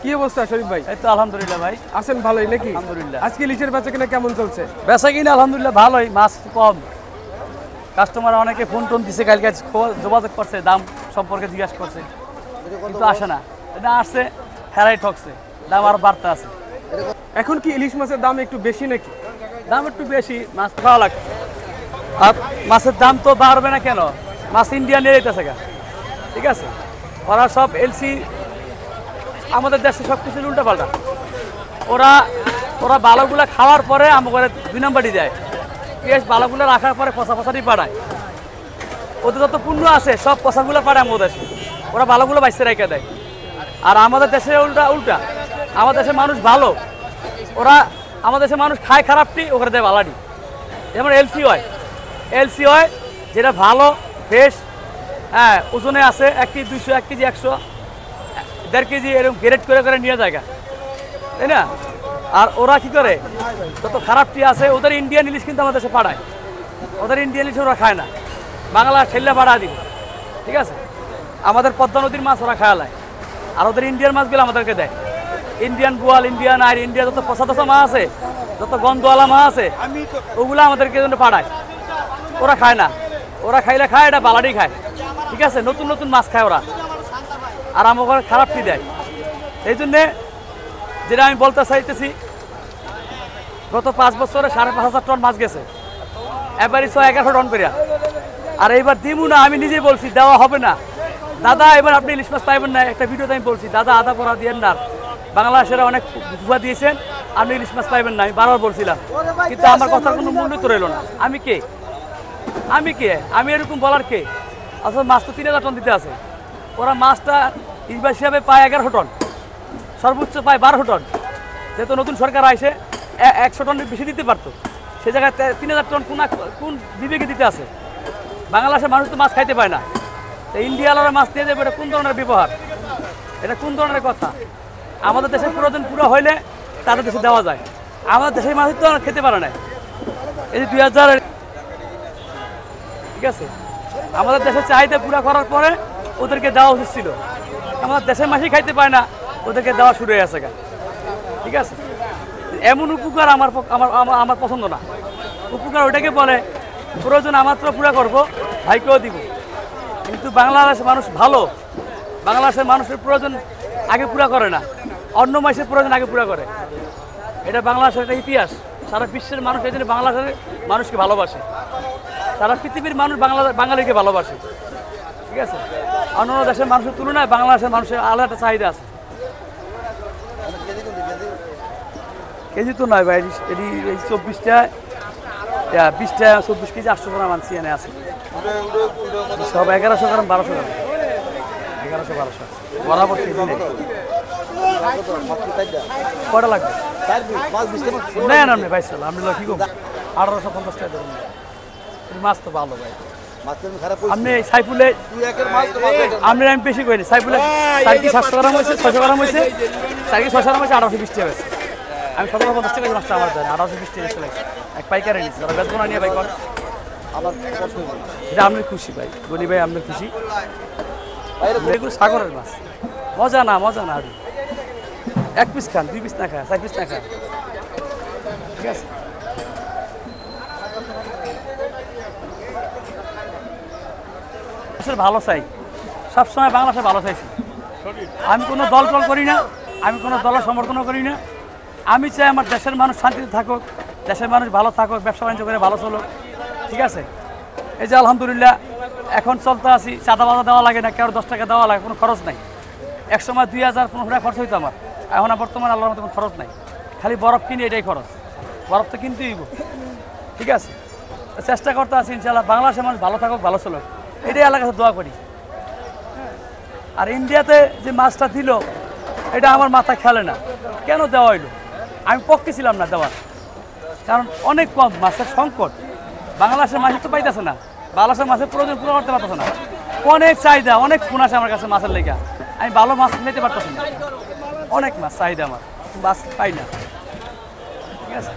কি অবস্থা শরীফ ভাই? এই তো আলহামদুলিল্লাহ ভাই। আছেন ভালোই নাকি? আলহামদুলিল্লাহ। আজকে ইলিশের বেচাকেনা কেমন চলছে? বেচা কিনা আলহামদুলিল্লাহ ভালোই, মাছ কম। কাস্টমার অনেকে ফোন টোন দিছে, কালকে যোগাযোগ করছে, দাম সম্পর্কে জিজ্ঞাসা করছে, কিন্তু আসে না। এটা আসছে হেরাই ঠকছে, দাম আরো বাড়তে আছে। এখন কি ইলিশ মাছের দাম একটু বেশি নাকি? দাম একটু বেশি, মাছ খাওয়া লাগবে। আর মাছের দাম তো বাড়বে না কেন? মাছ ইন্ডিয়া নিয়ে যেতেছে গা, ঠিক আছে? ওরা সব এলসি, আমাদের দেশে সব কিছু উল্টা পাল্টা। ওরা ওরা বালাগুলা খাওয়ার পরে আমাকে 2 নম্বরই দেয়। পেঁয়াজ বালাগুলো রাখার পরে পচা পচাটি পাঠায়। ওদের যত পণ্য আছে সব পচাগুলো পাঠায় আমাদের দেশে, ওরা বালাগুলো বাইসে রেখে দেয়। আর আমাদের দেশে উল্টা উল্টা, আমাদের দেশের মানুষ ভালো, ওরা আমাদের দেশের মানুষ খায় খারাপটি, ওখানে দেয় ভালাটি। যেমন এলসি হয় যেটা ভালো ফ্রেশ, হ্যাঁ, ওজনে আছে 1 কেজি 200, 1 কেজি 100, 1.5 কেজি এরকম গ্রেড করে করে নিয়ে যায়, তাই না? আর ওরা কি করে, যত খারাপটি আছে ওদের ইন্ডিয়ান ইলিশ কিন্তু আমাদের দেশে পাঠায়। ওদের ইন্ডিয়ান ইলিশ ওরা খায় না, বাংলা ঠেললে পাঠা দিব, ঠিক আছে? আমাদের পদ্মা নদীর মাছ ওরা খাওয়ালায়, আর ওদের ইন্ডিয়ান মাছগুলো আমাদেরকে দেয়। ইন্ডিয়ান বোয়াল, ইন্ডিয়ান আর ইন্ডিয়া যত পচা তচা মাছ আছে, যত গন্ধওয়ালা মাছ আছে, ওগুলো আমাদেরকে জন্য পাঠায়। ওরা খায় না, ওরা খাইলে খায় এটা বালাডি খায়, ঠিক আছে? নতুন নতুন মাছ খায় ওরা, আর আমাকে খারাপটি দেয়। এই জন্যে যেটা আমি বলতে চাইতেছি, গত 5 বছরে 5,500 টন মাছ গেছে, এবারই 1100 টন করিয়া। আর এইবার দিমু না, আমি নিজেই বলছি দেওয়া হবে না। দাদা এবার আপনি ইলিশ মাছ পাইবেন না, একটা ভিডিওতে আমি বলছি দাদা আদা পড়া দিয়েন না, বাংলাদেশের অনেক ধোয়া দিয়েছেন, আপনি ইলিশ মাছ পাইবেন না, আমি বারবার বলছিলাম, কিন্তু আমার কথার কোনো মূল্য তো রইল না। আমি কে আমি এরকম বলার কে? আসলে মাছ তো 3,000 টন দিতে আছে, ওরা মাছটা ইলিশ হিসাবে পায় 1100 টন, সর্বোচ্চ পায় 1200 টন। যেহেতু নতুন সরকার আসে 100 টন বেশি দিতে পারতো, সে জায়গায় 3,000 টন কোন বিবেকে দিতে আছে? বাংলাদেশের মানুষ তো মাছ খাইতে পায় না, ইন্ডিয়ার মাছ দিয়ে দেবে, এটা কোন ধরনের ব্যবহার? এটা কোন ধরনের কথা? আমাদের দেশের প্রয়োজন পুরো হইলে তাদের দেশে দেওয়া যায়, আমাদের দেশের মানুষ তো খেতে পারে না। এই যে 2000, ঠিক আছে, আমাদের দেশের চাহিদা পুরা করার পরে ওদেরকে দেওয়া উচিত ছিল। আমাদের দেশের মাছই খাইতে পায় না, ওদেরকে দেওয়া শুরু হয়ে গেছে, ঠিক আছে? এমন উপকার আমার পছন্দ না। উপকার ওইটাকে বলে প্রয়োজন আমার তো পুরা করবো, ভাইকেও দিব। কিন্তু বাংলাদেশের মানুষ ভালো, বাংলাদেশের মানুষের প্রয়োজন আগে পুরা করে না, অন্য মাসের প্রয়োজন আগে পুরা করে। এটা বাংলাদেশের একটা ইতিহাস। সারা বিশ্বের মানুষ এই জন্য বাংলাদেশের মানুষকে ভালোবাসে, সারা পৃথিবীর মানুষ বাঙালিকে ভালোবাসে, ঠিক আছে? অন্য দেশের মানুষের তুলনায় বাংলাদেশের মানুষের আলাদা একটা চাহিদা আছে। কেজি তো নয় ভাই, এটি এই 24টা 20টা 24 কেজি 800 গ্রাম আনছি, এনে আছে সব 1100 গ্রাম 1200 গ্রাম 1100-1200 বরাবর কেজি নেই। কটা লাগবে? না না না ভাই, সাল আমি কি করবো, 1850 টাকা দেবেন। মাছ তো ভালো ভাই, আপনি সাইফুলে আমি বেশি করিনি। সাইফুলে 700 গ্রাম হয়েছে, 600 গ্রাম হয়েছে, 600 গ্রাম হয়েছে 1820 টাকা হয়েছে। আমি 1750 টাকা মাছটা আমার দেয়, 1820 টাকা লাগছে। এক পাইকারে নিচ্ছি, ওরা বেতন নিয়ে ভাই করে আমার এটা আপনার খুশি ভাই, গনি ভাই আপনার খুশি। এগুলো সাগরের মাছ, মজা না আরো 1 পিস খান, 2 পিস না খায়, 4 পিস না খায়, ঠিক আছে? ভালো চাই, সবসময় বাংলাদেশে ভালো চাইছি। আমি কোনো দল করি না, আমি কোনো দলের সমর্থনও করি না। আমি চাই আমার দেশের মানুষ শান্তিতে থাকুক, দেশের মানুষ ভালো থাকুক, ব্যবসা বাণিজ্য করে ভালো চলুক, ঠিক আছে? এই যে আলহামদুলিল্লাহ এখন চলতে আছি, চাঁদা বাদা দেওয়া লাগে না, কেউ 10 টাকা দেওয়া লাগে, কোনো খরচ নাই। একসময় 2000-1500 টাকা খরচ হইতো আমার, এখন বর্তমানে আল্লাহর মতো কোনো খরচ নাই, খালি বরফ কিনি, এটাই খরচ। বরফ তো কিনতেই হইব, ঠিক আছে? চেষ্টা করতে আছি ইনশাআল্লাহ বাংলাদেশের মানুষ ভালো থাকুক, ভালো চলুক, এটাই আল্লাহর কাছে দোয়া করি। আর ইন্ডিয়াতে যে মাছটা দিল, এটা আমার মাথা খেলে না, কেন দেওয়া হইলো? আমি পক্ষে ছিলাম না দেওয়ার, কারণ অনেক কম মাছের সংকট, বাংলাদেশের মাছ তো পাইতেছে না, বাংলাদেশের মাছের প্রয়োজন পুরো করতে পারতেছে না, অনেক চাহিদা, অনেক ফোন আসে আমার কাছে মাছের লেগা, আমি ভালো মাছ নিতে পারতেছি না, অনেক মাছ চাহিদা আমার, মাছ পাই না, ঠিক আছে?